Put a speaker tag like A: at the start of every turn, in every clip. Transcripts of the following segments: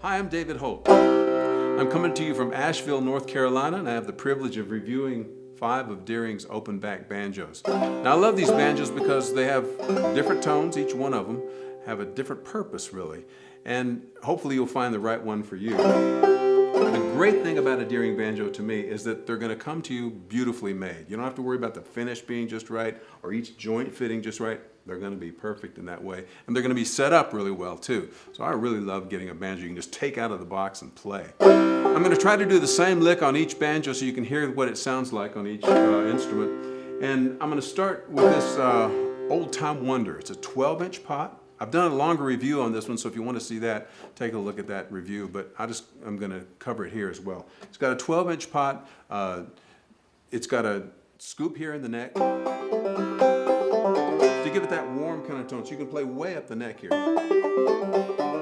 A: Hi, I'm David Holt. I'm coming to you from Asheville, North Carolina, and I have the privilege of reviewing 5 of Deering's Openback Banjos. Now, I love these banjos because they have different tones. Each one of them have a different purpose, really, and hopefully you'll find the right one for you. The great thing about a Deering banjo to me is that they're going to come to you beautifully made. You don't have to worry about the finish being just right or each joint fitting just right. They're going to be perfect in that way, and they're going to be set up really well too. So I really love getting a banjo you can just take out of the box and play. I'm going to try to do the same lick on each banjo so you can hear what it sounds like on each instrument. And I'm going to start with this Old Time Wonder. It's a 12-inch pot. I've done a longer review on this one, so if you want to see that, take a look at that review, but I'm going to cover it here as well. It's got a 12-inch pot. It's got a scoop here in the neck to give it that warm kind of tone, so you can play way up the neck here. Hear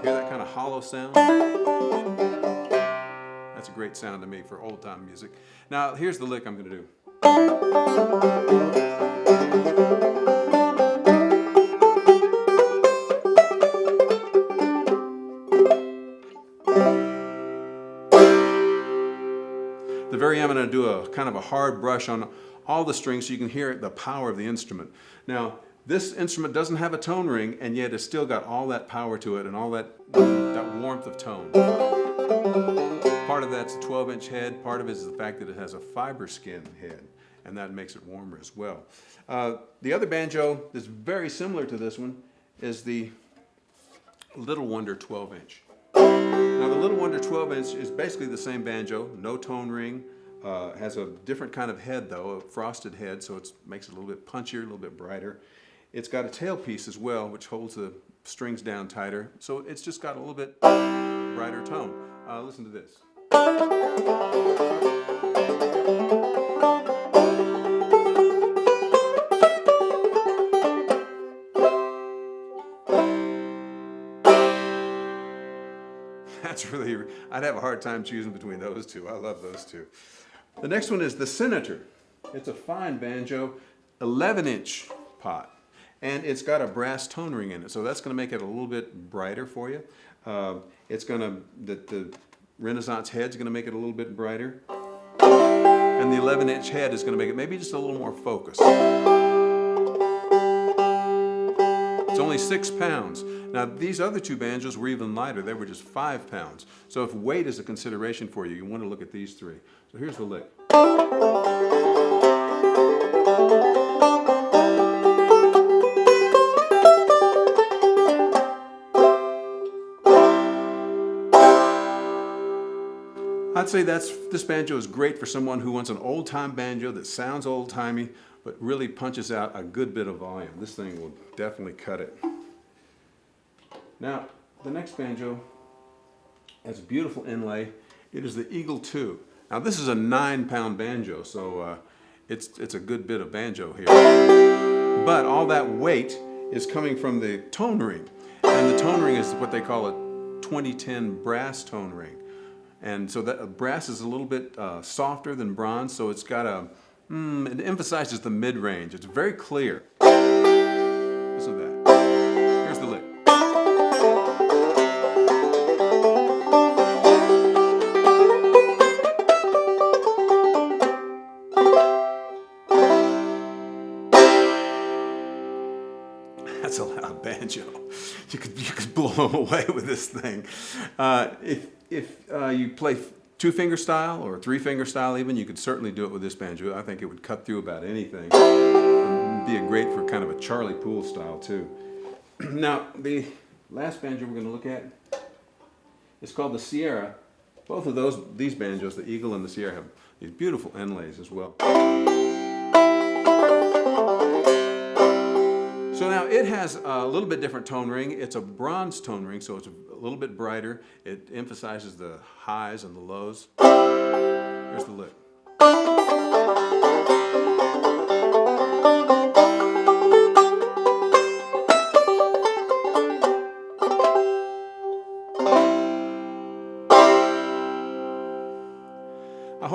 A: that kind of hollow sound? That's a great sound to me for old-time music. Now, here's the lick I'm going to do. The very end, I'm going to do a kind of a hard brush on all the strings so you can hear the power of the instrument. Now, this instrument doesn't have a tone ring, and yet it's still got all that power to it and all that warmth of tone. Part of that's a 12-inch head. Part of it is the fact that it has a fiber skin head, and that makes it warmer as well. The other banjo that's very similar to this one is the Little Wonder 12-inch. Now, the Little Wonder 12-inch is basically the same banjo, no tone ring. Has a different kind of head though, a frosted head, so it makes it a little bit punchier, a little bit brighter. It's got a tailpiece as well, which holds the strings down tighter, so it's just got a little bit brighter tone. Listen to this. That's really, I'd have a hard time choosing between those two. I love those two. The next one is the Senator. It's a fine banjo, 11-inch pot, and it's got a brass tone ring in it, so that's going to make it a little bit brighter for you. The Renaissance head's going to make it a little bit brighter, and the 11-inch head is going to make it maybe just a little more focused. It's only 6 pounds. Now, these other 2 banjos were even lighter. They were just 5 pounds. So if weight is a consideration for you, you want to look at these 3. So here's the lick. I'd say this banjo is great for someone who wants an old-time banjo that sounds old-timey, but really punches out a good bit of volume. This thing will definitely cut it. Now, the next banjo has a beautiful inlay. It is the Eagle II. Now, this is a 9-pound banjo, so it's a good bit of banjo here. But all that weight is coming from the tone ring, and the tone ring is what they call a 2010 brass tone ring. And so that brass is a little bit softer than bronze, so it's got it emphasizes the mid-range. It's very clear. Listen to that. Here's the lick. That's a loud banjo. You could blow them away with this thing. If you play 2-finger style or 3-finger style even, you could certainly do it with this banjo. I think it would cut through about anything. It'd be great for kind of a Charlie Poole style too. Now, the last banjo we're going to look at is called the Sierra. Both of these banjos, the Eagle and the Sierra, have these beautiful inlays as well. So now it has a little bit different tone ring. It's a bronze tone ring, so it's a little bit brighter. It emphasizes the highs and the lows. Here's the lick.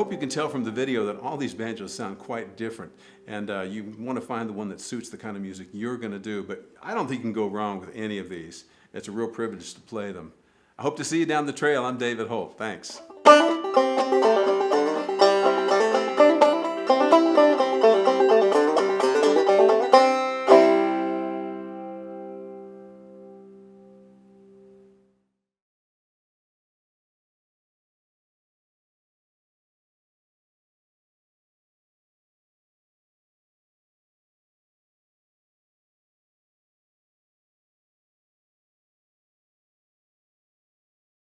A: hope you can tell from the video that all these banjos sound quite different, and you want to find the one that suits the kind of music you're going to do, but I don't think you can go wrong with any of these. It's a real privilege to play them. I hope to see you down the trail. I'm David Holt. Thanks.